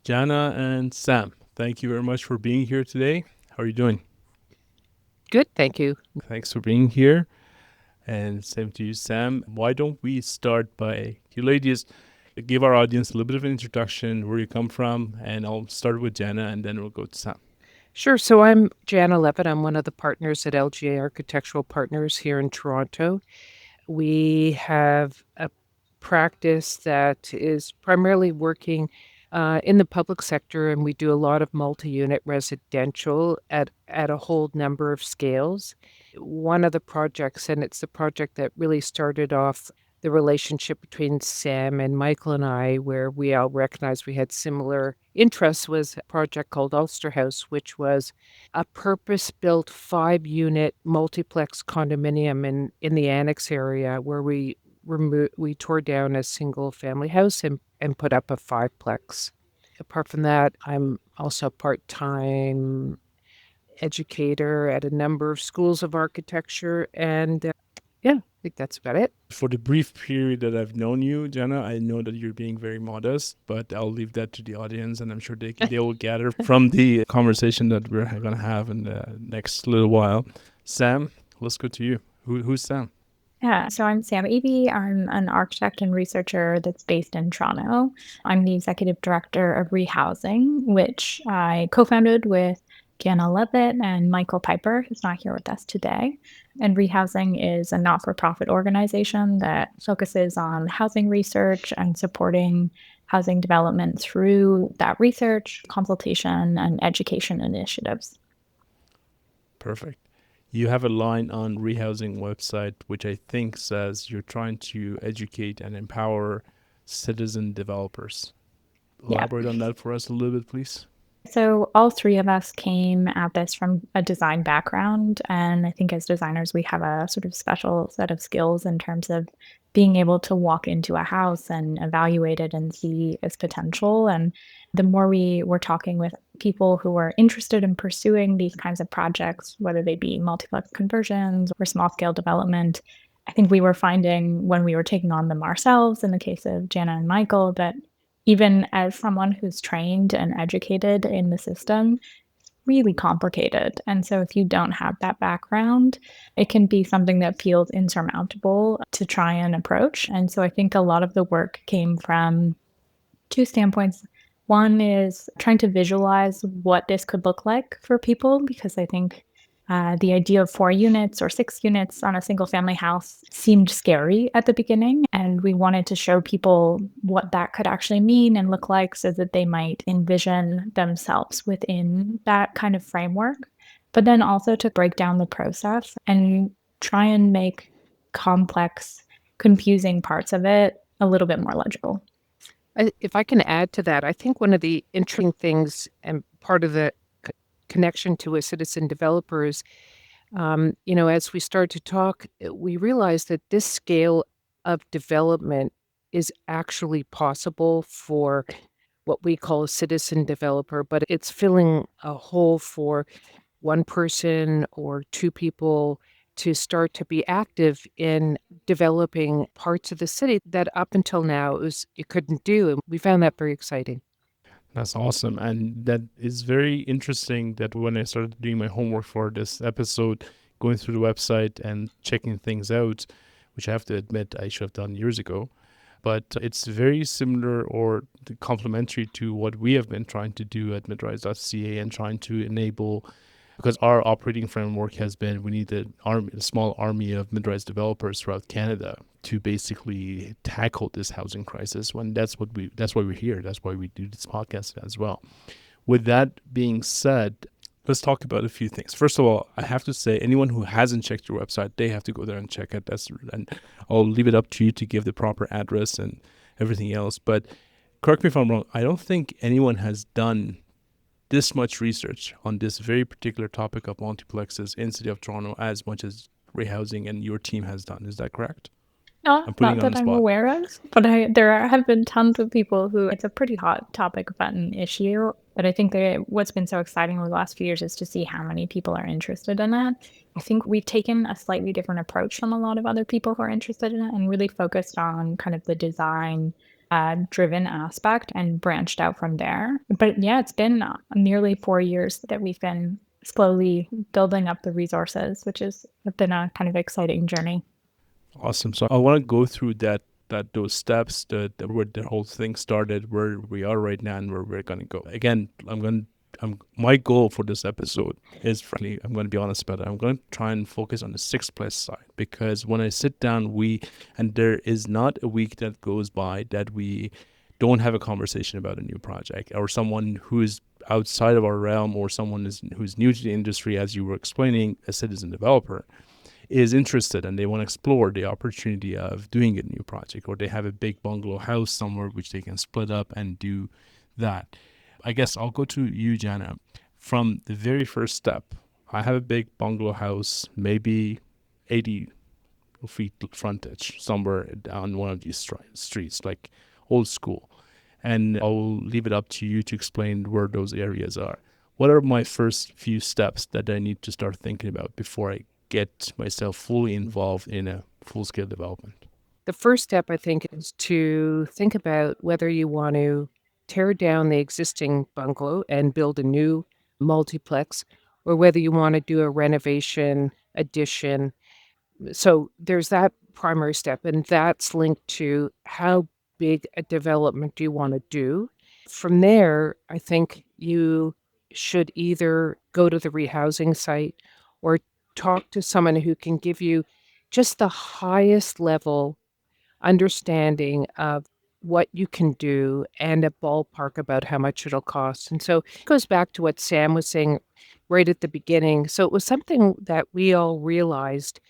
Jana and Sam, thank you very much for being here today. How are you doing? Good, thank you. Thanks for being here. And same to you, Sam. Why don't we start by you ladies give our audience a little bit of an introduction, where you come from, and I'll start with Jana and then we'll go to Sam. Sure. So I'm Jana Levitt. I'm one of the partners at LGA Architectural Partners here in Toronto. We have a practice that is primarily working in the public sector, and we do a lot of multi-unit residential at a whole number of scales. One of the projects, and it's the project that really started off the relationship between Sam and Michael and I, where we all recognized we had similar interests, was a project called Ulster House, which was a purpose-built 5-unit multiplex condominium in the annex area, where we tore down a single-family house and put up a 5-plex. Apart from that, I'm also a part-time educator at a number of schools of architecture, and I think that's about it. For the brief period that I've known you, Jana, I know that you're being very modest, but I'll leave that to the audience, and I'm sure they will gather from the conversation that we're going to have in the next little while. Sam, let's go to you. Who's Sam? Yeah, so I'm Sam Eby. I'm an architect and researcher that's based in Toronto. I'm the executive director of Rehousing, which I co-founded with Jana Levitt and Michael Piper, who's not here with us today. And Rehousing is a not-for-profit organization that focuses on housing research and supporting housing development through that research, consultation, and education initiatives. Perfect. You have a line on Rehousing website which I think says you're trying to educate and empower citizen developers. Elaborate on that for us a little bit, please. So all three of us came at this from a design background. And I think as designers, we have a sort of special set of skills in terms of being able to walk into a house and evaluate it and see its potential. And the more we were talking with people who were interested in pursuing these kinds of projects, whether they be multiplex conversions or small scale development, I think we were finding when we were taking on them ourselves, in the case of Jana and Michael, that even as someone who's trained and educated in the system, it's really complicated. And so if you don't have that background, it can be something that feels insurmountable to try and approach. And so I think a lot of the work came from two standpoints. One is trying to visualize what this could look like for people, because I think the idea of 4 units or 6 units on a single family house seemed scary at the beginning. And we wanted to show people what that could actually mean and look like so that they might envision themselves within that kind of framework. But then also to break down the process and try and make complex, confusing parts of it a little bit more legible. If I can add to that, I think one of the interesting things and part of the connection to a citizen developer is, as we start to talk, we realize that this scale of development is actually possible for what we call a citizen developer, but it's filling a hole for one person or two people to start to be active in developing parts of the city that up until now you couldn't do. And we found that very exciting. That's awesome. And that is very interesting that when I started doing my homework for this episode, going through the website and checking things out, which I have to admit I should have done years ago, but it's very similar or complementary to what we have been trying to do at midrise.ca and trying to enable, because our operating framework has been we need a small army of mid-rise developers throughout Canada to basically tackle this housing crisis. When that's why we're here. That's why we do this podcast as well. With that being said, let's talk about a few things. First of all, I have to say, anyone who hasn't checked your website, they have to go there and check it. And I'll leave it up to you to give the proper address and everything else. But correct me if I'm wrong. I don't think anyone has done this much research on this very particular topic of multiplexes in City of Toronto as much as Rehousing and your team has done. Is that correct? Not that I'm aware of, but there have been tons of people who it's a pretty hot topic button issue. But I think that what's been so exciting over the last few years is to see how many people are interested in that. I think we've taken a slightly different approach from a lot of other people who are interested in it and really focused on kind of the design driven aspect and branched out from there. But yeah, it's been nearly 4 years that we've been slowly building up the resources, which has been a kind of exciting journey. Awesome. So I want to go through those steps, where the whole thing started, where we are right now, and where we're gonna go. Again, my goal for this episode is, frankly, I'm going to be honest about it. I'm going to try and focus on the Sixplex side, because when I sit down, and there is not a week that goes by that we don't have a conversation about a new project, or someone who is outside of our realm, or someone who's new to the industry, as you were explaining, a citizen developer, is interested and they want to explore the opportunity of doing a new project, or they have a big bungalow house somewhere which they can split up and do that. I guess I'll go to you, Jana. From the very first step, I have a big bungalow house, maybe 80 feet frontage somewhere on one of these streets, like old school. And I'll leave it up to you to explain where those areas are. What are my first few steps that I need to start thinking about before I get myself fully involved in a full-scale development? The first step, I think, is to think about whether you want to tear down the existing bungalow and build a new multiplex, or whether you want to do a renovation addition. So there's that primary step, and that's linked to how big a development do you want to do. From there, I think you should either go to the rehousing site or talk to someone who can give you just the highest level understanding of what you can do and a ballpark about how much it'll cost. And so it goes back to what Sam was saying right at the beginning. So it was something that we all realized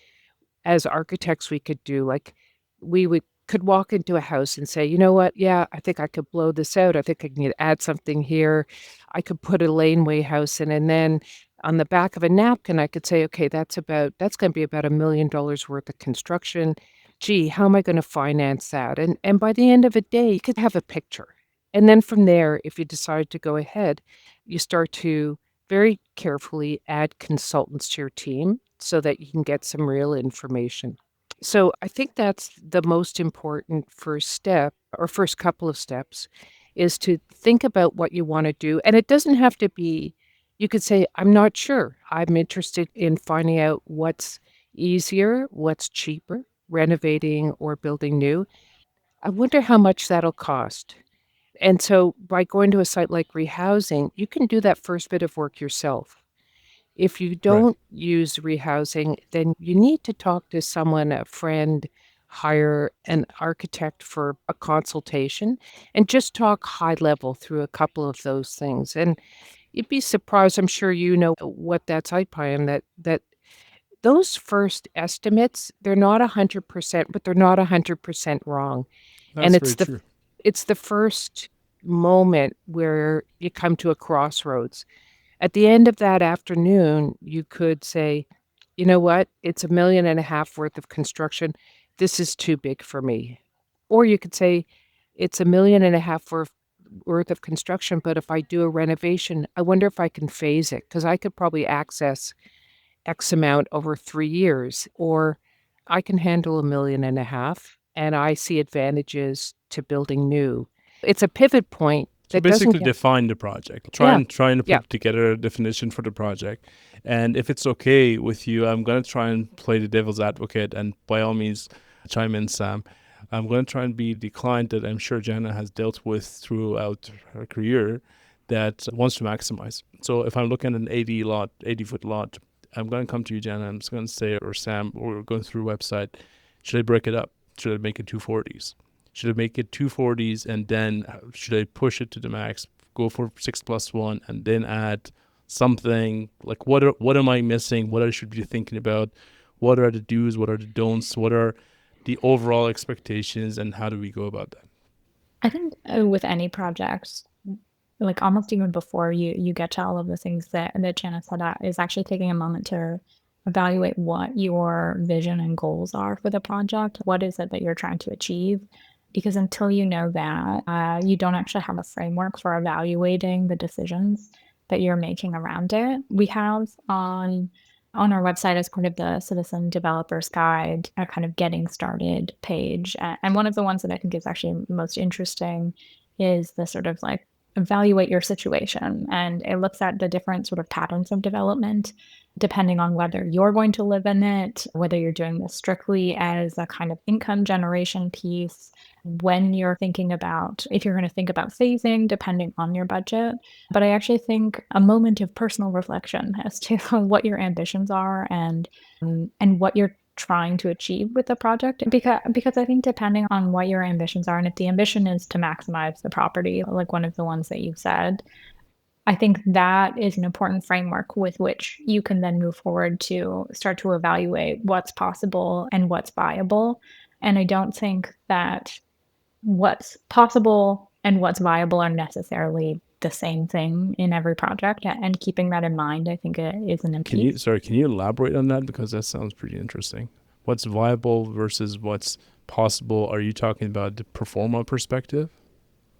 as architects we could do. Like, we could walk into a house and say, you know what, yeah, I think I could blow this out. I think I can add something here. I could put a laneway house in, and then on the back of a napkin I could say, okay, that's going to be about $1 million worth of construction. Gee, how am I going to finance that? And by the end of a day, you could have a picture. And then from there, if you decide to go ahead, you start to very carefully add consultants to your team so that you can get some real information. So I think that's the most important first step, or first couple of steps, is to think about what you want to do. And it doesn't have to be, you could say, I'm not sure. I'm interested in finding out what's easier, what's cheaper, renovating or building new. I wonder how much that'll cost. And so by going to a site like Rehousing, you can do that first bit of work yourself. If you Right. don't use rehousing, then you need to talk to someone, a friend, hire an architect for a consultation, and just talk high level through a couple of those things. And you'd be surprised, I'm sure you know what that's like, Payam, that those first estimates, they're not 100%, but they're not 100% wrong. And That's very true. it's the first moment where you come to a crossroads. At the end of that afternoon, you could say, you know what? It's $1.5 million worth of construction. This is too big for me. Or you could say, it's $1.5 million worth of construction, but if I do a renovation, I wonder if I can phase it, because I could probably access X amount over 3 years, or I can handle $1.5 million and I see advantages to building new. It's a pivot point So that doesn't basically get, define the project. yeah, Try and yeah. put together a definition for the project. And if it's okay with you, I'm gonna try and play the devil's advocate, and by all means chime in, Sam. I'm gonna try and be the client that I'm sure Jana has dealt with throughout her career that wants to maximize. So if I'm looking at an 80-foot lot, I'm gonna come to you, Jana. I'm just gonna say, or Sam, or going through a website, should I break it up? Should I make it 240s? Should I make it 240s, and then should I push it to the max, go for 6+1, and then add something? Like, what am I missing? What I should be thinking about? What are the do's? What are the don'ts? What are the overall expectations, and how do we go about that? I think with any project, like almost even before you get to all of the things that Jana said, is actually taking a moment to evaluate what your vision and goals are for the project. What is it that you're trying to achieve? Because until you know that, you don't actually have a framework for evaluating the decisions that you're making around it. We have on on our website as part of the Citizen Developers Guide, a kind of getting started page. And one of the ones that I think is actually most interesting is the sort of like evaluate your situation. And it looks at the different sort of patterns of development, depending on whether you're going to live in it, whether you're doing this strictly as a kind of income generation piece, when you're thinking about, if you're going to think about phasing, depending on your budget. But I actually think a moment of personal reflection as to what your ambitions are and what you're trying to achieve with the project, because I think depending on what your ambitions are, and if the ambition is to maximize the property, like one of the ones that you said, I think that is an important framework with which you can then move forward to start to evaluate what's possible and what's viable. And I don't think that what's possible and what's viable are necessarily the same thing in every project. And keeping that in mind, I think it is an Can you elaborate on that, because that sounds pretty interesting? What's viable versus what's possible? Are you talking about the pro forma perspective?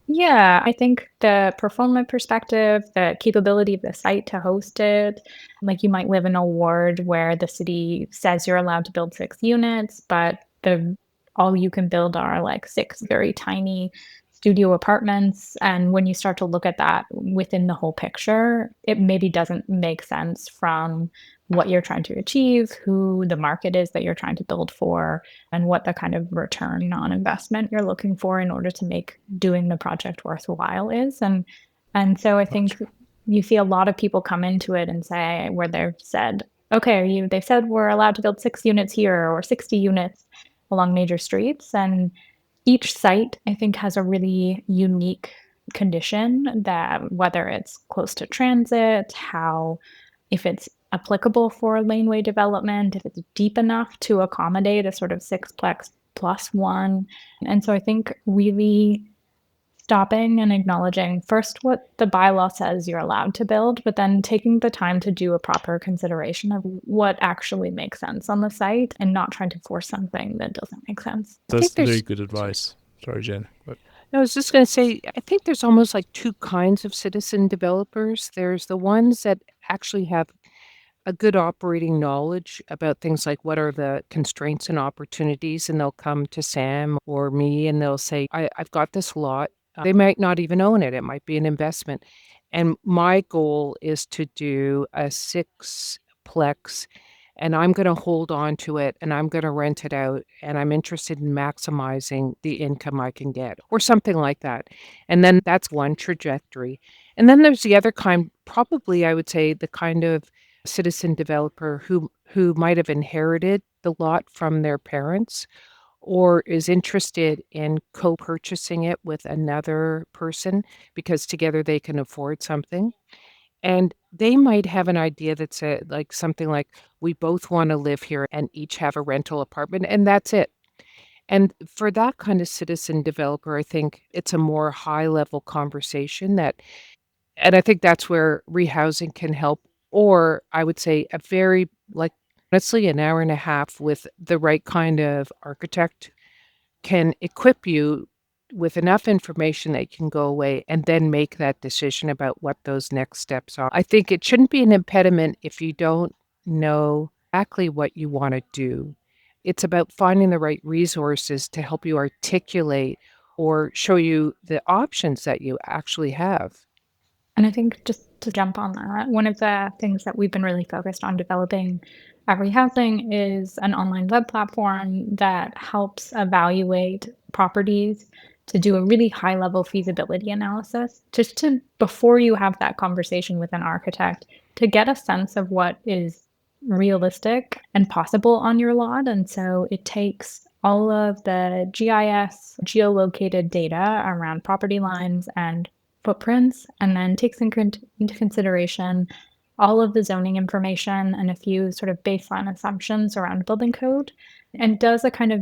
Yeah, I think the performance perspective, the capability of the site to host it, like you might live in a ward where the city says you're allowed to build 6 units, but the all you can build are like 6 very tiny studio apartments. And when you start to look at that within the whole picture, it maybe doesn't make sense from what you're trying to achieve, who the market is that you're trying to build for, and what the kind of return on investment you're looking for in order to make doing the project worthwhile is. And so I think Gotcha. you see a lot of people come into it and say where they've said, okay, they've said we're allowed to build 6 units here or 60 units along major streets. And each site, I think, has a really unique condition, that whether it's close to transit, how if it's applicable for laneway development, if it's deep enough to accommodate a sort of sixplex plus one. And so I think really stopping and acknowledging first what the bylaw says you're allowed to build, but then taking the time to do a proper consideration of what actually makes sense on the site and not trying to force something that doesn't make sense. I think That's very there's good advice. Sorry, Jen. But I was just going to say, I think there's almost like two kinds of citizen developers. There's the ones that actually have a good operating knowledge about things like what are the constraints and opportunities, and they'll come to Sam or me and they'll say, I've got this lot. They might not even own it, it might be an investment. And my goal is to do a sixplex, and I'm going to hold on to it and I'm going to rent it out. And I'm interested in maximizing the income I can get, or something like that. And then that's one trajectory. And then there's the other kind, probably I would say the kind of citizen developer who might have inherited the lot from their parents, or is interested in co-purchasing it with another person because together they can afford something. And they might have an idea that's like something like, we both want to live here and each have a rental apartment, and that's it. And for that kind of citizen developer, I think it's a more high level conversation that, and I think that's where rehousing can help. Or I would say a very, like, honestly, an hour and a half with the right kind of architect can equip you with enough information that you can go away and then make that decision about what those next steps are. I think it shouldn't be an impediment if you don't know exactly what you want to do. It's about finding the right resources to help you articulate or show you the options that you actually have. And I think just to jump on that, one of the things that we've been really focused on developing at Rehousing is an online web platform that helps evaluate properties to do a really high level feasibility analysis, just to before you have that conversation with an architect, to get a sense of what is realistic and possible on your lot. And so it takes all of the GIS geolocated data around property lines and footprints, and then takes into consideration all of the zoning information and a few sort of baseline assumptions around building code, and does a kind of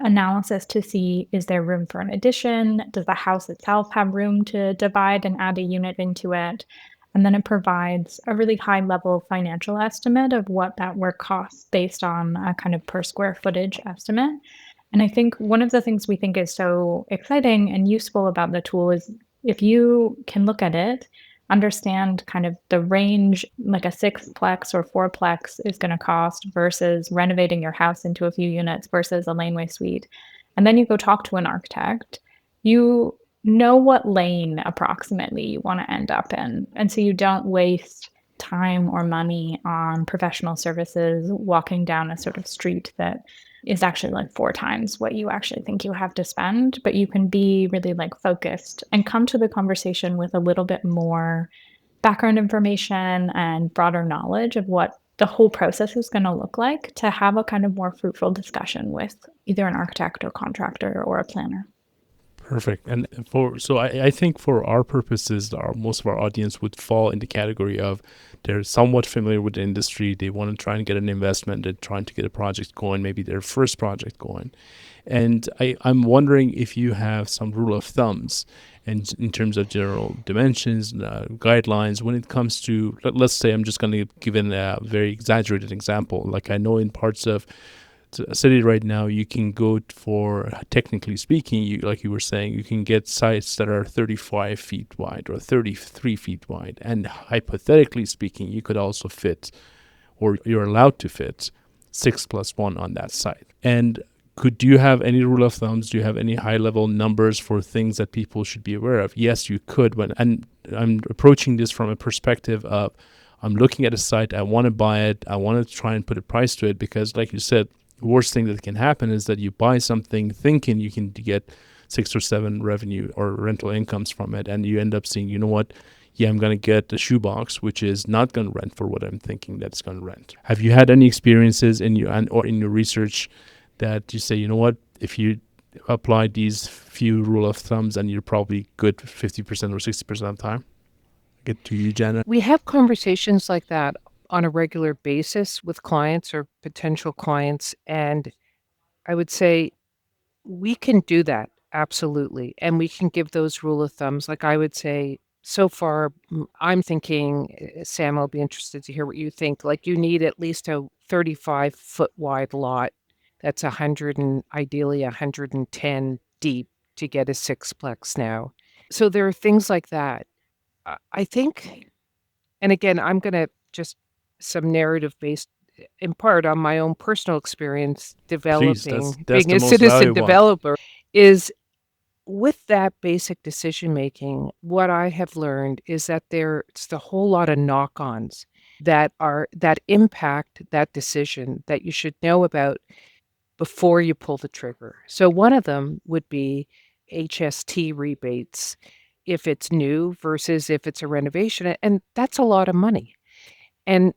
analysis to see, is there room for an addition? Does the house itself have room to divide and add a unit into it? And then it provides a really high level financial estimate of what that work costs based on a kind of per square footage estimate. And I think one of the things we think is so exciting and useful about the tool is if you can look at it, understand kind of the range like a sixplex or fourplex is going to cost versus renovating your house into a few units versus a laneway suite. And then you go talk to an architect. You know what lane approximately you want to end up in. And so you don't waste time or money on professional services walking down a sort of street that is actually like 4 times what you actually think you have to spend, but you can be really like focused and come to the conversation with a little bit more background information and broader knowledge of what the whole process is going to look like to have a kind of more fruitful discussion with either an architect or contractor or a planner. Perfect. And I think for our purposes, most of our audience would fall in the category of they're somewhat familiar with the industry. They want to try and get an investment. They're trying to get a project going, maybe their first project going. And I'm wondering if you have some rule of thumbs in terms of general dimensions, guidelines when it comes to, let's say, I'm just going to give a very exaggerated example. Like I know in parts of a city right now, you can go for, technically speaking, like you were saying, you can get sites that are 35 feet wide or 33 feet wide. And hypothetically speaking, you could also fit, or you're allowed to fit, 6+1 on that site. And do you have any rule of thumbs? Do you have any high level numbers for things that people should be aware of? Yes, you could. And I'm approaching this from a perspective of, I'm looking at a site, I want to buy it, I want to try and put a price to it, because like you said, the worst thing that can happen is that you buy something thinking you can get 6 or 7 revenue or rental incomes from it, and you end up seeing, you know what, yeah, I'm going to get the shoebox, which is not going to rent for what I'm thinking that's going to rent. Have you had any experiences in or in your research that you say, you know what, if you apply these few rule of thumbs, and you're probably good 50% or 60% of the time? Get to you, Jana. We have conversations like that on a regular basis with clients or potential clients. And I would say we can do that. Absolutely. And we can give those rule of thumbs. Like I would say, so far, I'm thinking, Sam, I'll be interested to hear what you think. Like you need at least a 35-foot wide lot that's 100 and ideally 110 deep to get a sixplex now. So there are things like that. I think, and again, I'm going to just some narrative based in part on my own personal experience Please, developing, that's being the a most citizen valuable. developer, is with that basic decision making, what I have learned is that there's a whole lot of knock-ons that impact that decision that you should know about before you pull the trigger. So one of them would be HST rebates if it's new versus if it's a renovation, and that's a lot of money. And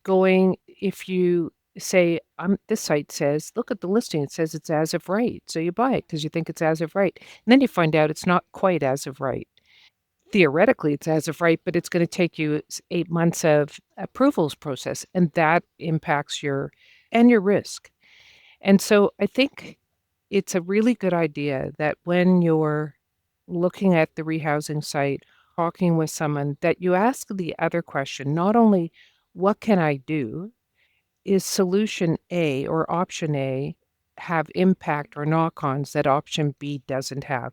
going, if you say, this site says, look at the listing, it says it's as of right. So you buy it because you think it's as of right. And then you find out it's not quite as of right. Theoretically, it's as of right, but it's going to take you 8 months of approvals process, and that impacts your risk. And so I think it's a really good idea that when you're looking at the rehousing site, talking with someone, that you ask the other question, not only what can I do, is solution A or option A have impact or knock-ons that option B doesn't have?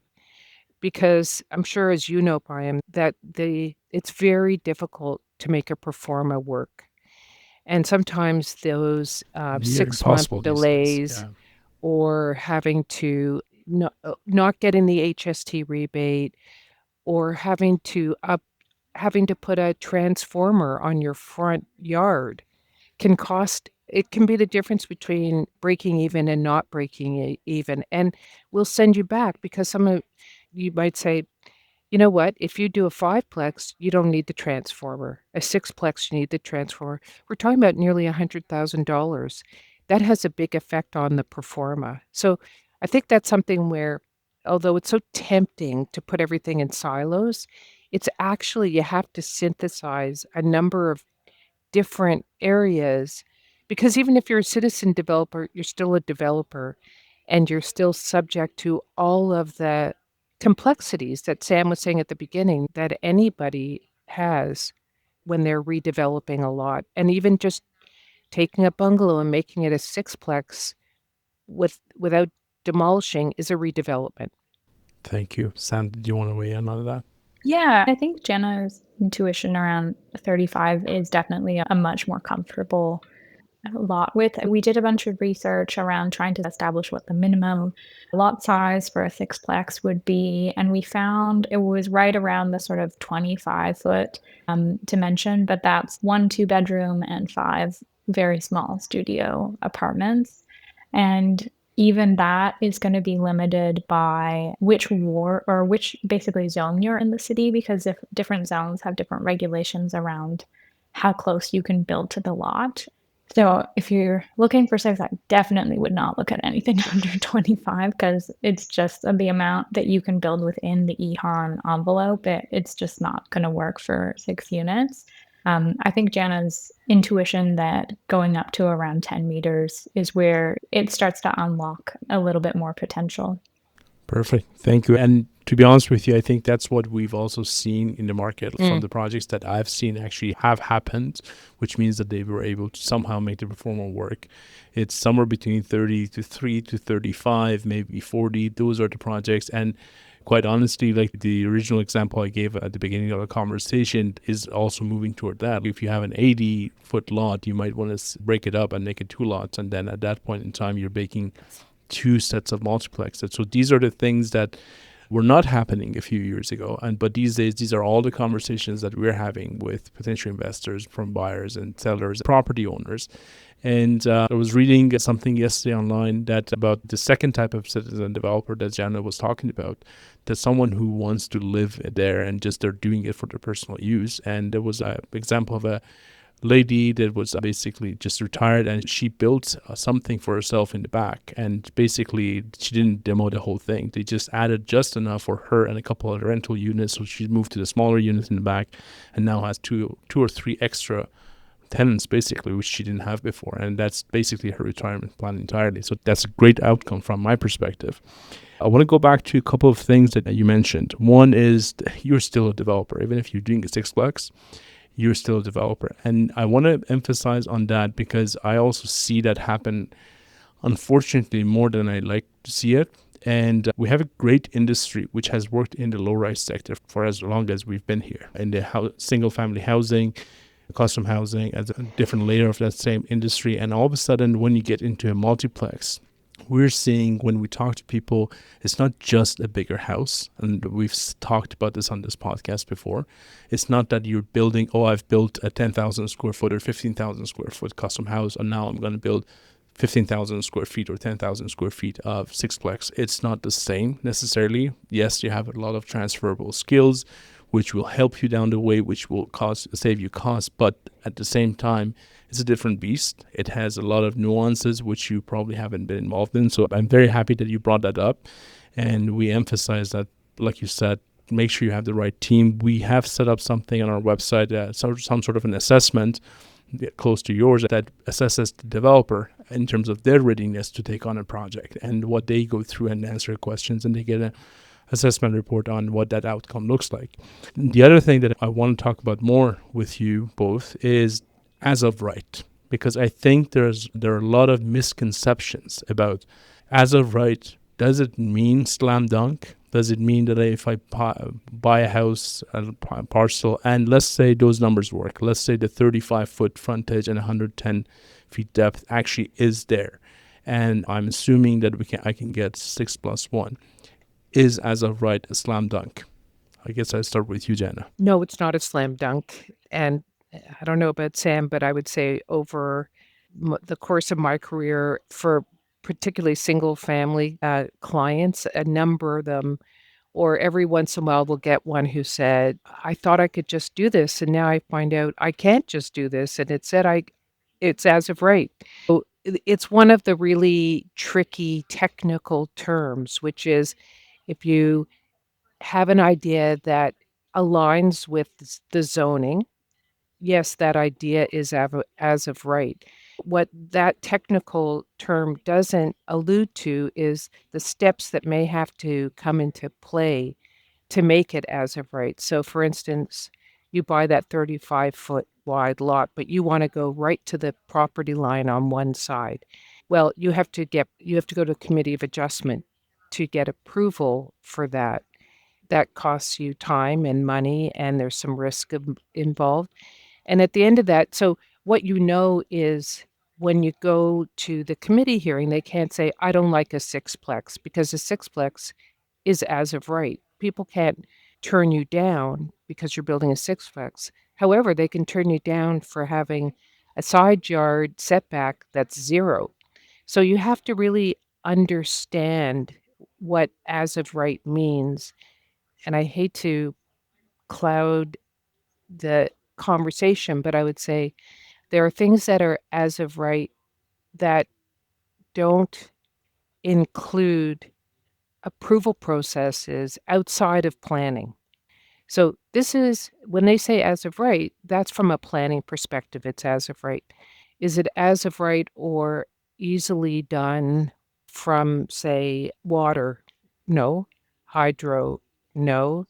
Because I'm sure, as you know, Brian, that it's very difficult to make a pro forma work. And sometimes those Near 6-month impossible these days. delays Yeah. or having to not getting the HST rebate or having to put a transformer on your front yard can cost. It can be the difference between breaking even and not breaking even. And we'll send you back because some of you might say, you know what? If you do a 5-plex, you don't need the transformer. A 6-plex, you need the transformer. We're talking about nearly $100,000. That has a big effect on the pro forma. So I think that's something where, although it's so tempting to put everything in silos, it's actually, you have to synthesize a number of different areas, because even if you're a citizen developer, you're still a developer, and you're still subject to all of the complexities that Sam was saying at the beginning that anybody has when they're redeveloping a lot. And even just taking a bungalow and making it a sixplex without demolishing is a redevelopment. Thank you. Sam, did you want to weigh in on that? Yeah, I think Jenna's intuition around 35 is definitely a much more comfortable lot with. We did a bunch of research around trying to establish what the minimum lot size for a sixplex would be, and we found it was right around the sort of 25-foot dimension, but that's one two-bedroom and five very small studio apartments. And even that is going to be limited by which ward or which basically zone you're in the city, because if different zones have different regulations around how close you can build to the lot. So if you're looking for six, I definitely would not look at anything under 25 because it's just the amount that you can build within the EHON envelope. It's just not going to work for 6 units. I think Jana's intuition that going up to around 10 meters is where it starts to unlock a little bit more potential. Perfect. Thank you. And to be honest with you, I think that's what we've also seen in the market from Mm. the projects that I've seen actually have happened, which means that they were able to somehow make the performer work. It's somewhere between 30 to 3 to 35, maybe 40. Those are the projects. And quite honestly, like the original example I gave at the beginning of the conversation is also moving toward that. If you have an 80-foot lot, you might want to break it up and make it two lots. And then at that point in time, you're making two sets of multiplexes. So these are the things that were not happening a few years ago. But these days, these are all the conversations that we're having with potential investors, from buyers and sellers, property owners. And I was reading something yesterday online that about the second type of citizen developer that Jana was talking about, that someone who wants to live there and just they're doing it for their personal use. And there was an example of a lady that was basically just retired, and she built something for herself in the back, and basically she didn't demo the whole thing. They just added just enough for her and a couple of rental units, so she moved to the smaller units in the back and now has two or three extra tenants basically, which she didn't have before. And that's basically her retirement plan entirely. So that's a great outcome from my perspective. I want to go back to a couple of things that you mentioned. One is you're still a developer. Even if you're doing a sixplex, you're still a developer. And I want to emphasize on that because I also see that happen, unfortunately, more than I like to see it. And we have a great industry which has worked in the low-rise sector for as long as we've been here, in the single-family housing, custom housing, as a different layer of that same industry. And all of a sudden, when you get into a multiplex, we're seeing when we talk to people, it's not just a bigger house. And we've talked about this on this podcast before. It's not that you're building, I've built a 10,000 square foot or 15,000 square foot custom house, and now I'm going to build 15,000 square feet or 10,000 square feet of sixplex. It's not the same necessarily. Yes, you have a lot of transferable skills, which will help you down the way, which will save you costs. But at the same time, it's a different beast. It has a lot of nuances, which you probably haven't been involved in. So I'm very happy that you brought that up. And we emphasize that, like you said, make sure you have the right team. We have set up something on our website, some sort of an assessment close to yours that assesses the developer in terms of their readiness to take on a project and what they go through and answer questions, and they get an assessment report on what that outcome looks like. The other thing that I want to talk about more with you both is as of right, because I think there are a lot of misconceptions about as of right. Does it mean slam dunk? Does it mean that if I buy a house, a parcel, and let's say those numbers work, let's say the 35-foot frontage and 110 feet depth actually is there, and I'm assuming that I can get 6+1, is as of right a slam dunk? I guess I start with you, Jana. No, it's not a slam dunk. And I don't know about Sam, but I would say over the course of my career, for particularly single family clients, a number of them, or every once in a while, we'll get one who said, I thought I could just do this. And now I find out I can't just do this. And it said, it's as of right. So it's one of the really tricky technical terms, which is if you have an idea that aligns with the zoning, yes, that idea is as of right. What that technical term doesn't allude to is the steps that may have to come into play to make it as of right. So, for instance, you buy that 35-foot wide lot, but you want to go right to the property line on one side. Well, you have to go to a committee of adjustment to get approval for that. that costs you time and money, and there's some risk involved. And at the end of that, so what you know is when you go to the committee hearing, they can't say, I don't like a sixplex, because a sixplex is as of right. People can't turn you down because you're building a sixplex. However, they can turn you down for having a side yard setback that's 0. So you have to really understand what as of right means. And I hate to cloud the conversation, but I would say there are things that are as of right that don't include approval processes outside of planning. So this is when they say as of right, that's from a planning perspective, it's as of right. Is it as of right or easily done from, say, water? No. Hydro? No.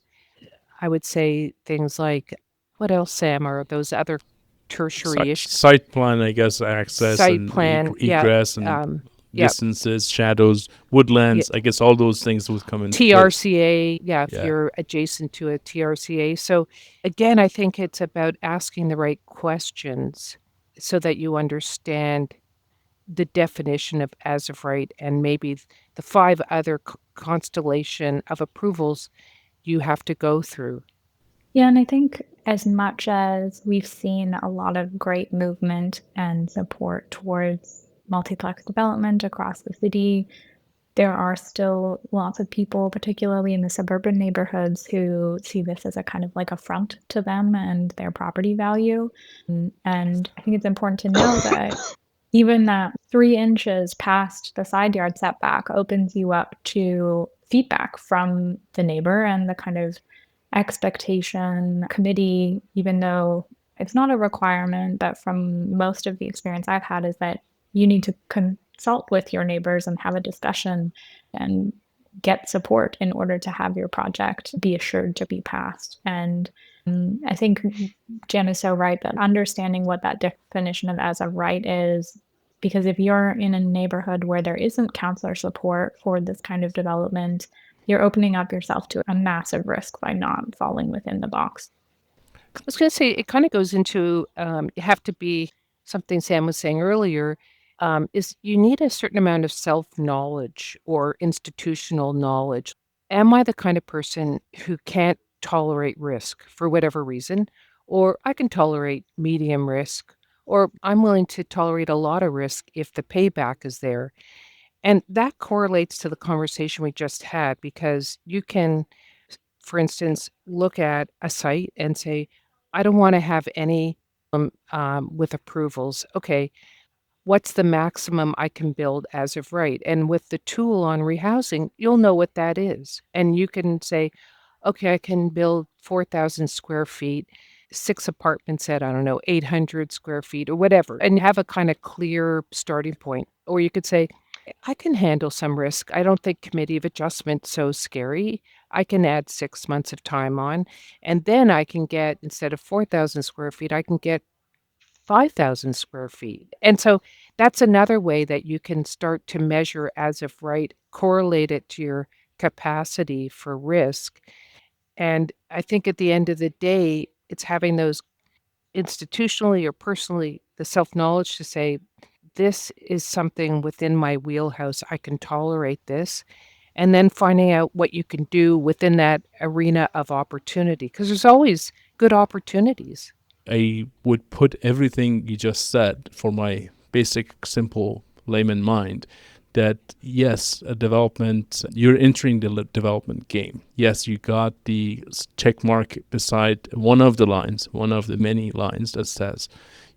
I would say things like, what else, Sam, are those other tertiary issues? Site plan, I guess, access Site and plan, egress and yeah, distances, shadows, woodlands. I guess all those things would come into place. TRCA, if Yeah. you're adjacent to a TRCA. So again, I think it's about asking the right questions so that you understand the definition of as of right and maybe the 5 other constellation of approvals you have to go through. Yeah, and I think as much as we've seen a lot of great movement and support towards multiplex development across the city, there are still lots of people, particularly in the suburban neighborhoods, who see this as a kind of like affront to them and their property value. And I think it's important to know that even that 3 inches past the side yard setback opens you up to feedback from the neighbor and the kind of expectation committee, even though it's not a requirement, but from most of the experience I've had is that you need to consult with your neighbors and have a discussion and get support in order to have your project be assured to be passed. And I think Jan is so right that understanding what that definition of as of right is, because if you're in a neighborhood where there isn't counselor support for this kind of development, you're opening up yourself to a massive risk by not falling within the box. I was going to say, it kind of goes into you have to be something Sam was saying earlier, is you need a certain amount of self-knowledge or institutional knowledge. Am I the kind of person who can't tolerate risk for whatever reason? Or I can tolerate medium risk, or I'm willing to tolerate a lot of risk if the payback is there. And that correlates to the conversation we just had because you can, for instance, look at a site and say, I don't want to have any with approvals. Okay, what's the maximum I can build as of right? And with the tool on rehousing, you'll know what that is. And you can say, okay, I can build 4,000 square feet, 6 apartments at, I don't know, 800 square feet or whatever, and have a kind of clear starting point. Or you could say, I can handle some risk. I don't think committee of adjustment so scary. I can add 6 months of time on, and then I can get, instead of 4,000 square feet, I can get 5,000 square feet. And so that's another way that you can start to measure as of right, correlate it to your capacity for risk. And I think at the end of the day, it's having those institutionally or personally, the self-knowledge to say, this is something within my wheelhouse. I can tolerate this. And then finding out what you can do within that arena of opportunity, because there's always good opportunities. I would put everything you just said for my basic, simple layman mind that yes, a development, you're entering the development game. Yes, you got the check mark beside one of the lines, one of the many lines that says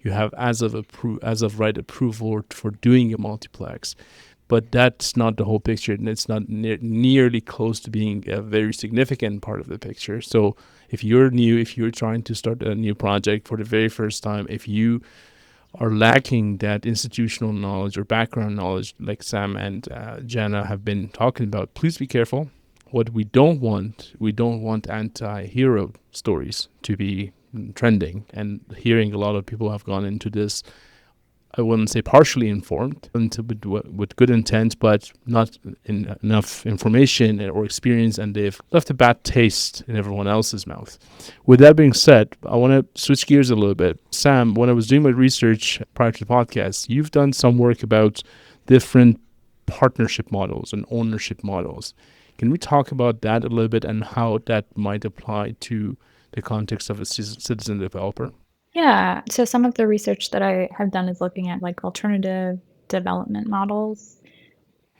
you have as of right approval for doing a multiplex. But that's not the whole picture, and it's not nearly close to being a very significant part of the picture. So if you're new, if you're trying to start a new project for the very first time, if you are lacking that institutional knowledge or background knowledge like Sam and Jana have been talking about, please be careful. What we don't want anti-hero stories to be trending, and hearing a lot of people have gone into this I wouldn't say partially informed, with good intent, but not enough information or experience, and they've left a bad taste in everyone else's mouth. With that being said, I want to switch gears a little bit. Sam, when I was doing my research prior to the podcast, you've done some work about different partnership models and ownership models. Can we talk about that a little bit and how that might apply to the context of a citizen developer? Yeah. So some of the research that I have done is looking at like alternative development models,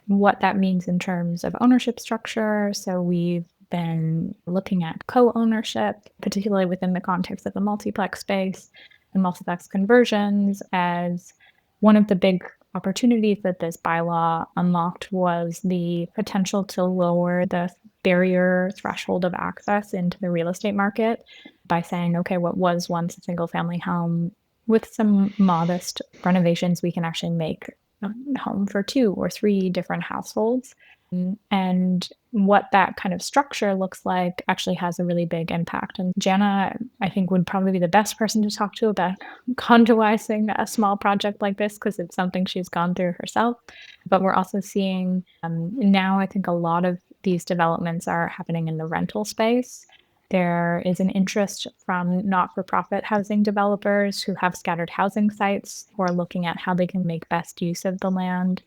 what that means in terms of ownership structure. So we've been looking at co-ownership, particularly within the context of the multiplex space and multiplex conversions, as one of the big opportunities that this bylaw unlocked was the potential to lower the barrier threshold of access into the real estate market by saying, okay, what was once a single family home, with some modest renovations, we can actually make a home for 2 or 3 different households. And what that kind of structure looks like actually has a really big impact. And Jana, I think, would probably be the best person to talk to about conduizing a small project like this because it's something she's gone through herself. But we're also seeing now, I think a lot of these developments are happening in the rental space. There is an interest from not for profit housing developers who have scattered housing sites who are looking at how they can make best use of the land.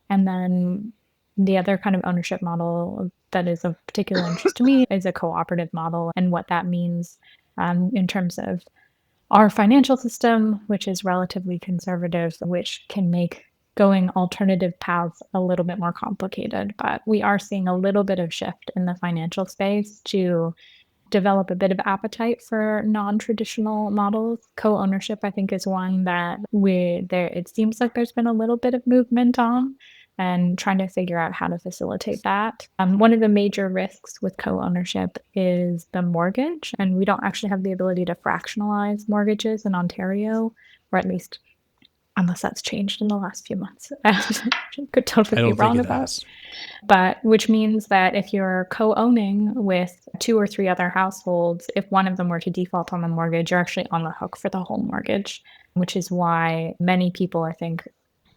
And then the other kind of ownership model that is of particular interest to me is a cooperative model and what that means in terms of our financial system, which is relatively conservative, which can make going alternative paths a little bit more complicated. But we are seeing a little bit of shift in the financial space to develop a bit of appetite for non-traditional models. Co-ownership, I think, is one that it seems like there's been a little bit of movement on and trying to figure out how to facilitate that. One of the major risks with co-ownership is the mortgage, and we don't actually have the ability to fractionalize mortgages in Ontario, or at least unless that's changed in the last few months. Could totally I be don't think wrong it about. has. But which means that if you're co-owning with 2 or 3 other households, if one of them were to default on the mortgage, you're actually on the hook for the whole mortgage, which is why many people, I think,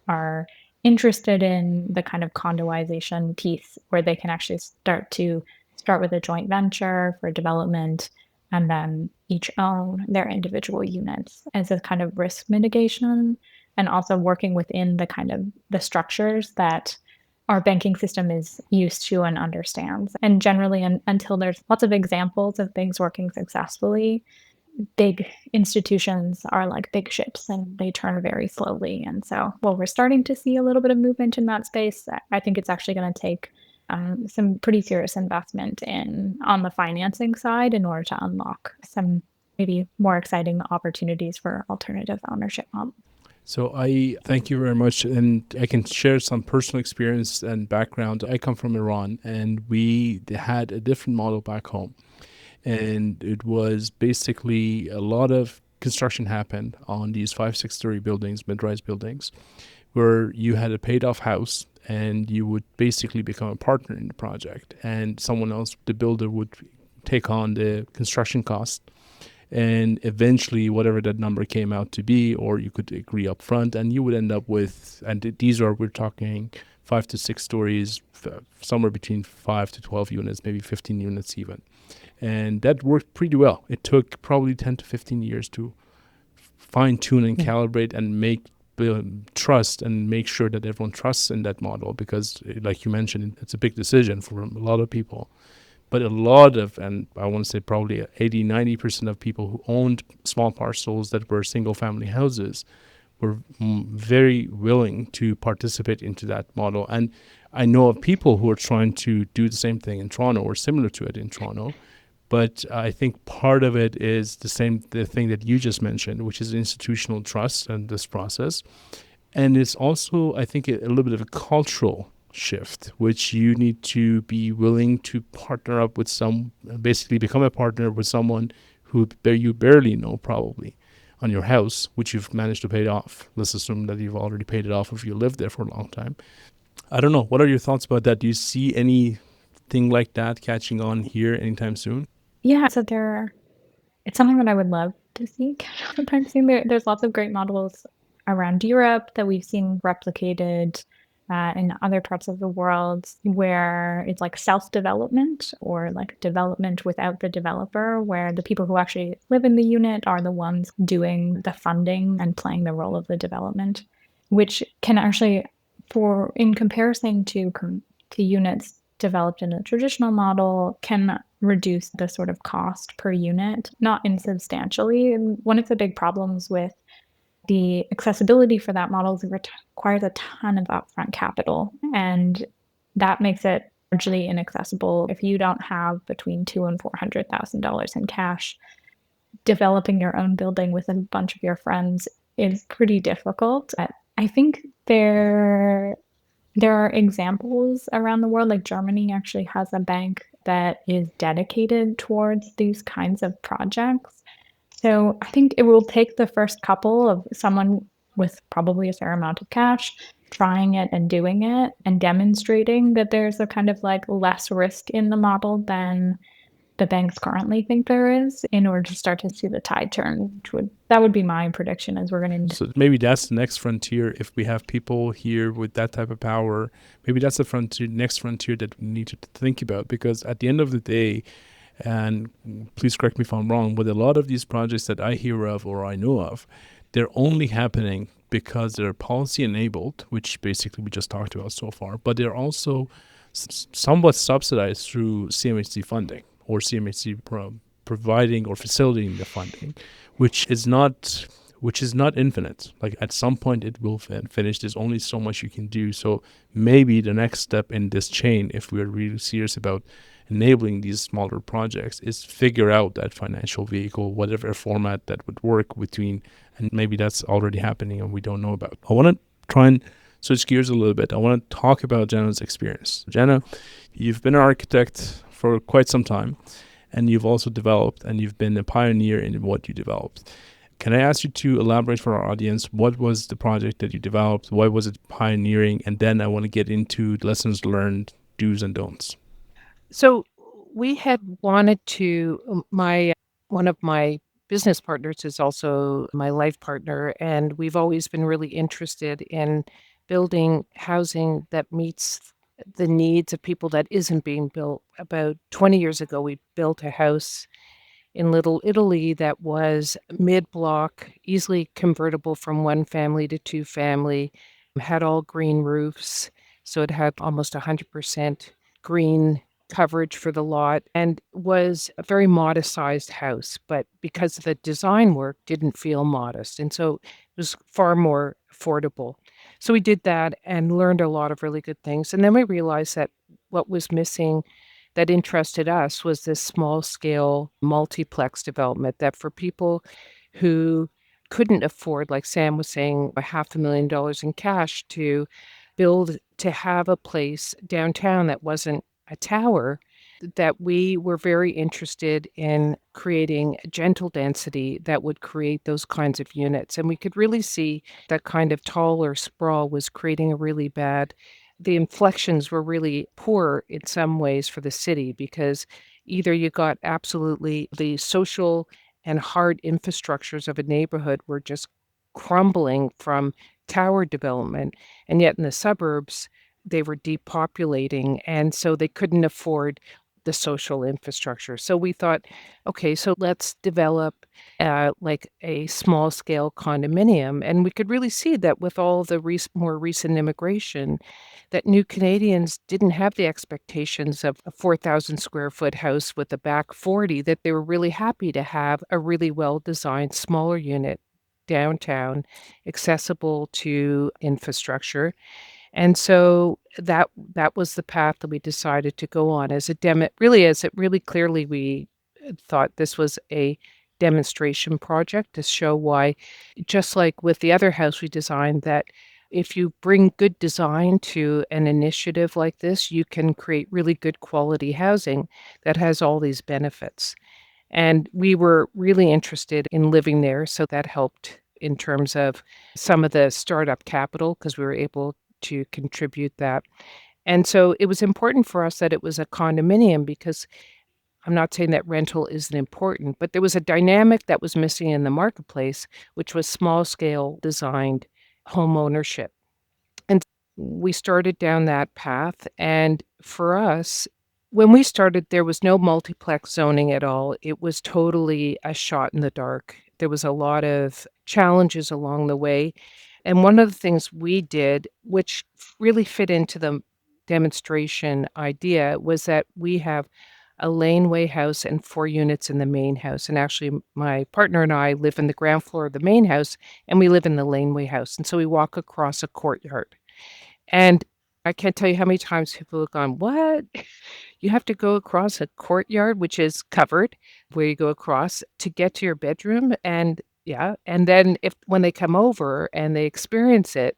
are interested in the kind of condoization piece where they can actually start with a joint venture for development and then each own their individual units as a kind of risk mitigation, and also working within the kind of the structures that our banking system is used to and understands. And generally, until there's lots of examples of things working successfully, big institutions are like big ships and they turn very slowly. And so, while we're starting to see a little bit of movement in that space, I think it's actually going to take some pretty serious investment on the financing side in order to unlock some maybe more exciting opportunities for alternative ownership models. So I thank you very much, and I can share some personal experience and background. I come from Iran, and we had a different model back home, and it was basically a lot of construction happened on these 5, 6 story buildings, mid-rise buildings, where you had a paid-off house, and you would basically become a partner in the project, and someone else, the builder, would take on the construction cost, and eventually whatever that number came out to be, or you could agree up front, and you would end up with, and we're talking 5 to 6 stories, somewhere between 5 to 12 units, maybe 15 units even. And that worked pretty well. It took probably 10 to 15 years to fine tune and calibrate and make trust and make sure that everyone trusts in that model, because like you mentioned, it's a big decision for a lot of people. But a lot of, and I want to say probably 80-90% of people who owned small parcels that were single family houses were very willing to participate into that model. And I know of people who are trying to do the same thing in Toronto or similar to it in Toronto. But I think part of it is the thing that you just mentioned, which is institutional trust and this process. And it's also, I think, a little bit of a cultural shift, which you need to be willing to partner up with basically become a partner with someone who you barely know probably on your house, which you've managed to pay it off. Let's assume that you've already paid it off if you lived there for a long time. I don't know. What are your thoughts about that? Do you see anything like that catching on here anytime soon? Yeah, so it's something that I would love to see sometime soon. There's lots of great models around Europe that we've seen replicated in other parts of the world where it's like self-development or like development without the developer, where the people who actually live in the unit are the ones doing the funding and playing the role of the development, which can actually, in comparison to units developed in a traditional model, can reduce the sort of cost per unit, not insubstantially. And one of the big problems with the accessibility for that model is it requires a ton of upfront capital, and that makes it largely inaccessible. If you don't have between $200,000 and $400,000 in cash, developing your own building with a bunch of your friends is pretty difficult. I think there are examples around the world, like Germany actually has a bank that is dedicated towards these kinds of projects. So I think it will take the first couple of someone with probably a fair amount of cash trying it and doing it and demonstrating that there's a kind of like less risk in the model than the banks currently think there is, in order to start to see the tide turn. That would be my prediction, as we're going to. So maybe that's the next frontier. If we have people here with that type of power, maybe that's the next frontier that we need to think about. Because at the end of the day, and please correct me if I'm wrong, but a lot of these projects that I hear of or I know of, they're only happening because they're policy enabled, which basically we just talked about so far, but they're also somewhat subsidized through CMHC funding or CMHC providing or facilitating the funding, which is not infinite. Like at some point it will finish. There's only so much you can do. So maybe the next step in this chain, if we're really serious about enabling these smaller projects, is figure out that financial vehicle, whatever format that would work between, and maybe that's already happening and we don't know about. I want to try and switch gears a little bit. I want to talk about Jana's experience. Jana, you've been an architect for quite some time, and you've also developed, and you've been a pioneer in what you developed. Can I ask you to elaborate for our audience, what was the project that you developed? Why was it pioneering? And then I want to get into lessons learned, do's and don'ts. So we had wanted to, one of my business partners is also my life partner, and we've always been really interested in building housing that meets the needs of people that isn't being built. About 20 years ago, we built a house in Little Italy that was mid-block, easily convertible from one family to two family, had all green roofs, so it had almost 100% green coverage for the lot, and was a very modest-sized house, but because of the design work, didn't feel modest, and so it was far more affordable. So we did that and learned a lot of really good things, and then we realized that what was missing that interested us was this small-scale multiplex development, that for people who couldn't afford, like Sam was saying, $500,000 in cash to build, to have a place downtown that wasn't a tower, that we were very interested in creating gentle density that would create those kinds of units. And we could really see that kind of taller sprawl was creating a really bad, the inflections were really poor in some ways for the city, because either you got absolutely the social and hard infrastructures of a neighborhood were just crumbling from tower development, and yet in the suburbs, they were depopulating, and so they couldn't afford the social infrastructure. So we thought, okay, so let's develop like a small scale condominium. And we could really see that with all the more recent immigration, that new Canadians didn't have the expectations of a 4,000 square foot house with a back 40, that they were really happy to have a really well designed smaller unit downtown, accessible to infrastructure. And so that was the path that we decided to go on as really clearly we thought this was a demonstration project to show why, just like with the other house we designed, that if you bring good design to an initiative like this, you can create really good quality housing that has all these benefits. And we were really interested in living there, so that helped in terms of some of the startup capital, because we were able to contribute that. And so it was important for us that it was a condominium, because I'm not saying that rental isn't important, but there was a dynamic that was missing in the marketplace, which was small scale designed home ownership. And we started down that path. And for us, when we started, there was no multiplex zoning at all. It was totally a shot in the dark. There was a lot of challenges along the way. And one of the things we did, which really fit into the demonstration idea, was that we have a laneway house and 4 units in the main house. And actually, my partner and I live in the ground floor of the main house, and we live in the laneway house. And so we walk across a courtyard. And I can't tell you how many times people have gone, "What? You have to go across a courtyard, which is covered, where you go across to get to your bedroom?" And yeah, and then if when they come over and they experience it,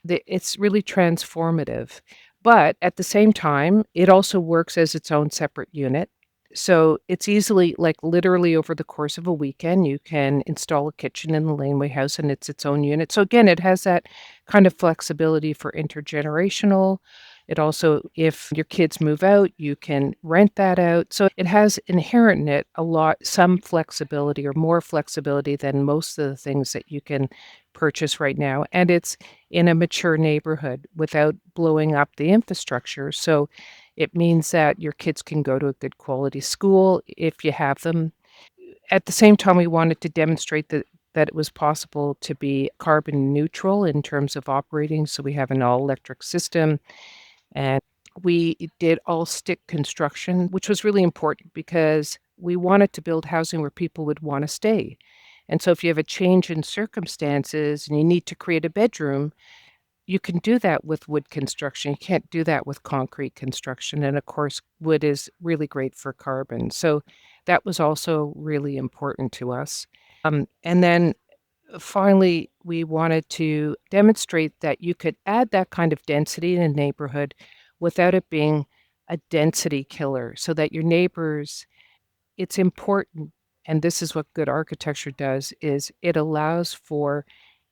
it's really transformative. But at the same time, it also works as its own separate unit. So it's easily, like literally over the course of a weekend, you can install a kitchen in the laneway house and it's its own unit. So again, it has that kind of flexibility for intergenerational. It also, if your kids move out, you can rent that out. So it has inherent in it some flexibility or more flexibility than most of the things that you can purchase right now. And it's in a mature neighborhood without blowing up the infrastructure. So it means that your kids can go to a good quality school if you have them. At the same time, we wanted to demonstrate that it was possible to be carbon neutral in terms of operating. So we have an all-electric system, and we did all stick construction, which was really important because we wanted to build housing where people would want to stay. And so if you have a change in circumstances and you need to create a bedroom, you can do that with wood construction. You can't do that with concrete construction. And of course, wood is really great for carbon. So that was also really important to us. And then finally, we wanted to demonstrate that you could add that kind of density in a neighborhood without it being a density killer, so that your neighbors, it's important, and this is what good architecture does, is it allows for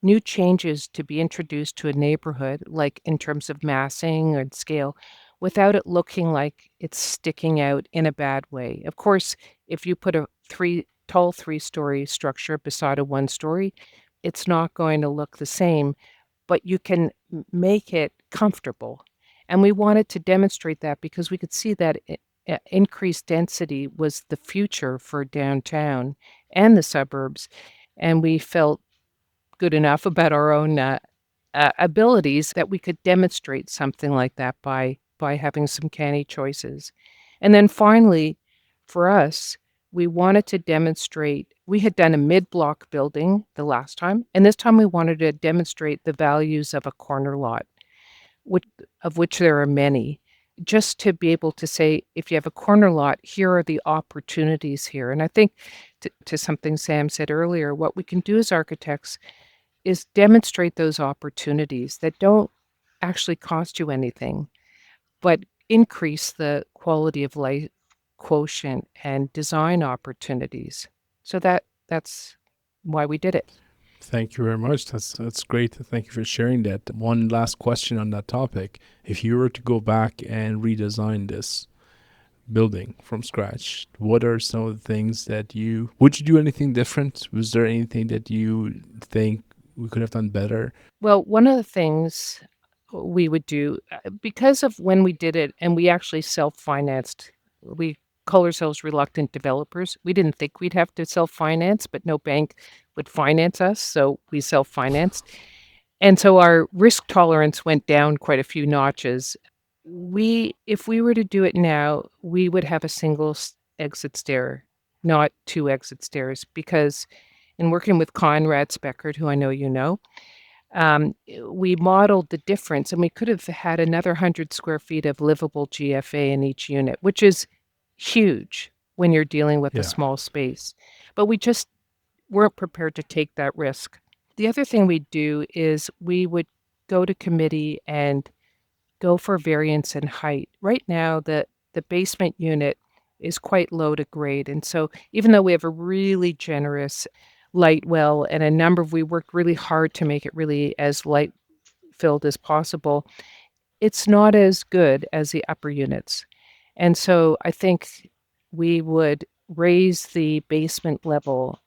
new changes to be introduced to a neighborhood, like in terms of massing and scale, without it looking like it's sticking out in a bad way. Of course, if you put a tall 3-story structure beside a 1-story, it's not going to look the same, but you can make it comfortable. And we wanted to demonstrate that because we could see that increased density was the future for downtown and the suburbs. And we felt good enough about our own abilities that we could demonstrate something like that by having some canny choices. And then finally, for us, we wanted to demonstrate. We had done a mid-block building the last time, and this time we wanted to demonstrate the values of a corner lot, of which there are many, just to be able to say, if you have a corner lot, here are the opportunities here. And I think to something Sam said earlier, what we can do as architects is demonstrate those opportunities that don't actually cost you anything, but increase the quality of life quotient and design opportunities. So that's why we did it. Thank you very much. That's great. Thank you for sharing that. One last question on that topic. If you were to go back and redesign this building from scratch, what are some of the things that would you do anything different? Was there anything that you think we could have done better? Well, one of the things we would do, because of when we did it, and we actually self-financed, we call ourselves reluctant developers. We didn't think we'd have to self-finance, but no bank would finance us, so we self-financed. And so our risk tolerance went down quite a few notches. If we were to do it now, we would have a single exit stair, not 2 exit stairs, because in working with Conrad Speckert, who I know you know, we modeled the difference, and we could have had another 100 square feet of livable GFA in each unit, which is huge when you're dealing with a small space. But we just weren't prepared to take that risk. The other thing we'd do is we would go to committee and go for variance in height. Right now, the basement unit is quite low to grade, and so even though we have a really generous light well and we worked really hard to make it really as light filled as possible, it's not as good as the upper units. And so I think we would raise the basement level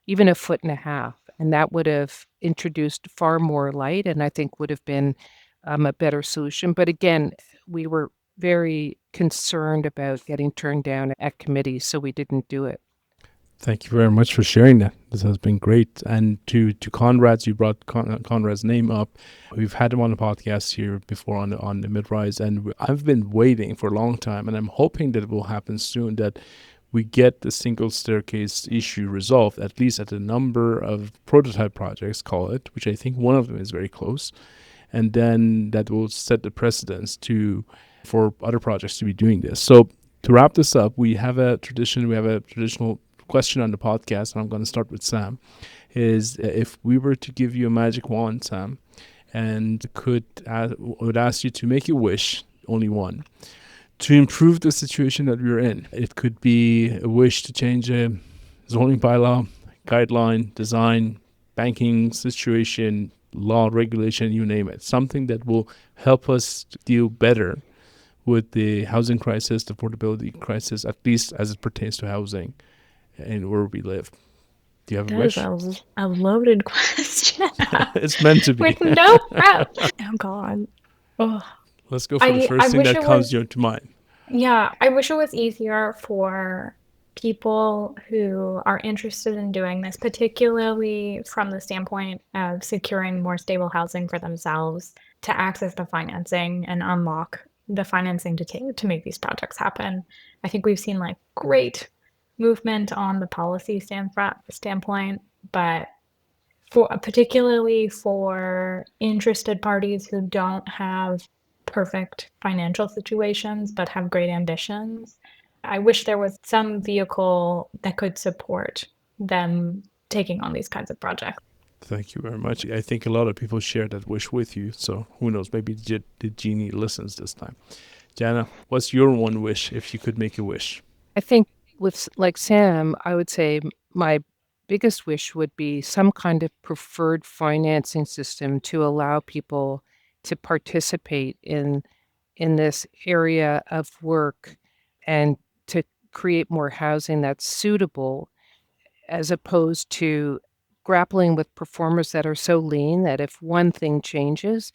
even 1.5 feet, And that would have introduced far more light and I think would have been a better solution. But again, we were very concerned about getting turned down at committee, so we didn't do it. Thank you very much for sharing that. This has been great. And to Conrad's, you brought Conrad's name up. We've had him on the podcast here before on the mid-rise, and I've been waiting for a long time, and I'm hoping that it will happen soon, that we get the single staircase issue resolved, at least at a number of prototype projects, call it, which I think one of them is very close. And then that will set the precedence for other projects to be doing this. So to wrap this up, we have a traditional question on the podcast, and I'm going to start with Sam, is if we were to give you a magic wand, Sam, and would ask you to make a wish, only one, to improve the situation that we're in. It could be a wish to change a zoning bylaw, guideline, design, banking situation, law, regulation, you name it. Something that will help us deal better with the housing crisis, the affordability crisis, at least as it pertains to housing and where we live. Do you have a wish? That is a loaded question. It's meant to be. With no prep. Oh, God. Oh. Let's go for the first thing that comes to mind. Yeah, I wish it was easier for people who are interested in doing this, particularly from the standpoint of securing more stable housing for themselves, to access the financing and unlock the financing to make these projects happen. I think we've seen like great movement on the policy standpoint, but particularly for interested parties who don't have perfect financial situations but have great ambitions, I wish there was some vehicle that could support them taking on these kinds of projects. Thank you very much. I think a lot of people share that wish with you, so who knows, maybe the genie listens this time. Jana, what's your one wish if you could make a wish? I think with like Sam, I would say my biggest wish would be some kind of preferred financing system to allow people to participate in this area of work and to create more housing that's suitable, as opposed to grappling with performers that are so lean that if one thing changes,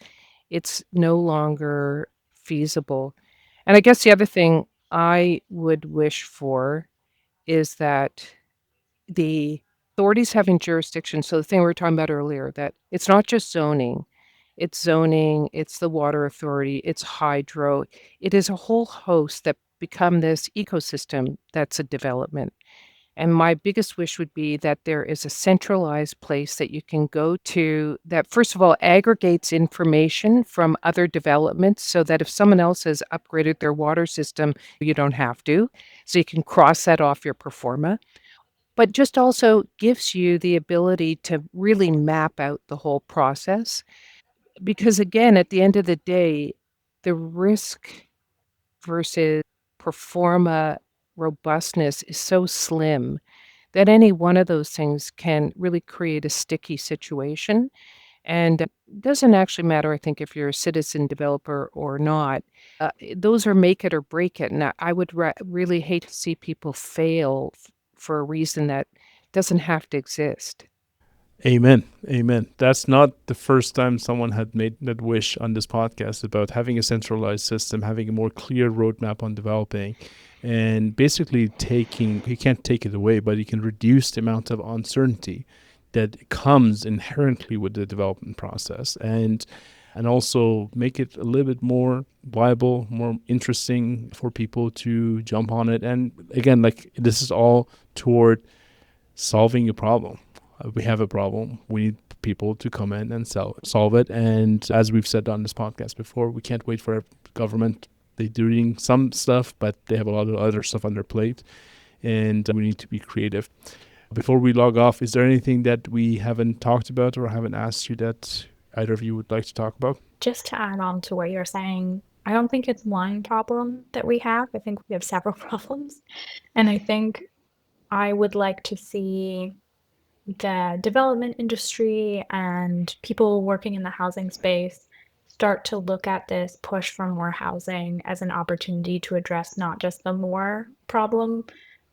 it's no longer feasible. And I guess the other thing I would wish for is that the authorities having jurisdiction, so the thing we were talking about earlier, that it's not just zoning, it's the water authority, it's hydro, it is a whole host that become this ecosystem that's a development. And my biggest wish would be that there is a centralized place that you can go to that, first of all, aggregates information from other developments so that if someone else has upgraded their water system, you don't have to. So you can cross that off your pro forma. But just also gives you the ability to really map out the whole process. Because again, at the end of the day, the risk versus pro forma robustness is so slim that any one of those things can really create a sticky situation. And it doesn't actually matter, I think, if you're a citizen developer or not. Those are make it or break it. And I would really hate to see people fail for a reason that doesn't have to exist. Amen. Amen. That's not the first time someone had made that wish on this podcast about having a centralized system, having a more clear roadmap on developing, and basically you can't take it away, but you can reduce the amount of uncertainty that comes inherently with the development process, and also make it a little bit more viable, more interesting for people to jump on it. And again, like, this is all toward solving a problem. We have a problem. We need people to come in and solve it. And as we've said on this podcast before, we can't wait for our government. They're doing some stuff, but they have a lot of other stuff on their plate, and we need to be creative. Before we log off, is there anything that we haven't talked about or haven't asked you that either of you would like to talk about? Just to add on to what you're saying, I don't think it's one problem that we have. I think we have several problems. And I think I would like to see the development industry and people working in the housing space start to look at this push for more housing as an opportunity to address not just the more problem,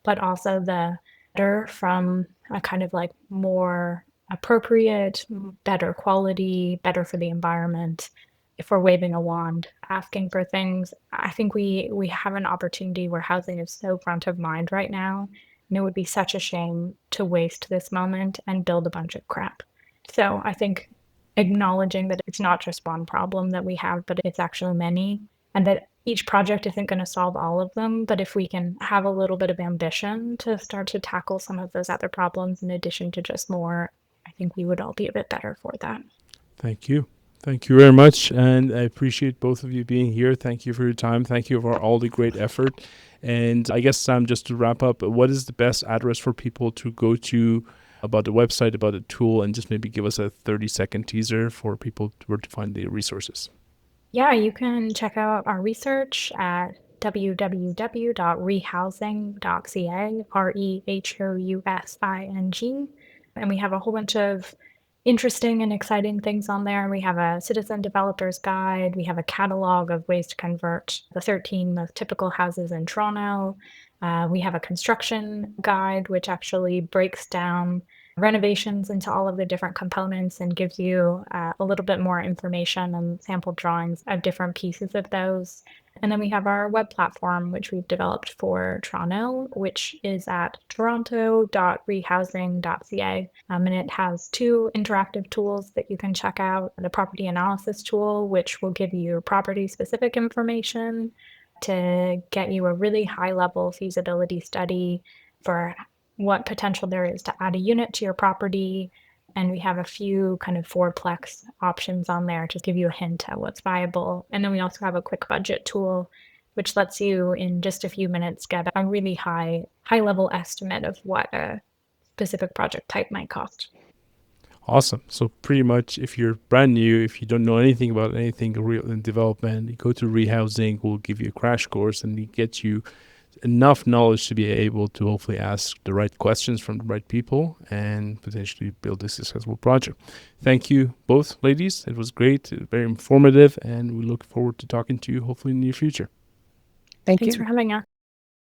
but also the better from a kind of like more appropriate, better quality, better for the environment. If we're waving a wand, asking for things, I think we have an opportunity where housing is so front of mind right now, and it would be such a shame to waste this moment and build a bunch of crap. So I think acknowledging that it's not just one problem that we have, but it's actually many, and that each project isn't going to solve all of them. But if we can have a little bit of ambition to start to tackle some of those other problems in addition to just more, I think we would all be a bit better for that. Thank you. Thank you very much. And I appreciate both of you being here. Thank you for your time. Thank you for all the great effort. And I guess, Sam, just to wrap up, what is the best address for people to go to about the website, about the tool, and just maybe give us a 30-second teaser for people where to find the resources? Yeah, you can check out our research at www.rehousing.ca, Rehousing. And we have a whole bunch of interesting and exciting things on there. We have a citizen developer's guide. We have a catalog of ways to convert the 13 most typical houses in Toronto. We have a construction guide, which actually breaks down renovations into all of the different components and gives you a little bit more information and sample drawings of different pieces of those. And then we have our web platform, which we've developed for Toronto, which is at toronto.rehousing.ca. And it has 2 interactive tools that you can check out. The property analysis tool, which will give you property specific information to get you a really high level feasibility study for what potential there is to add a unit to your property. And we have a few kind of 4-plex options on there to give you a hint at what's viable. And then we also have a quick budget tool, which lets you in just a few minutes get a really high level estimate of what a specific project type might cost. Awesome. So pretty much if you're brand new, if you don't know anything about anything real in development, you go to Rehousing, we'll give you a crash course and get you enough knowledge to be able to hopefully ask the right questions from the right people and potentially build a successful project. Thank you both, ladies. It was great, very informative, and we look forward to talking to you hopefully in the near future. Thank Thanks you. for having us.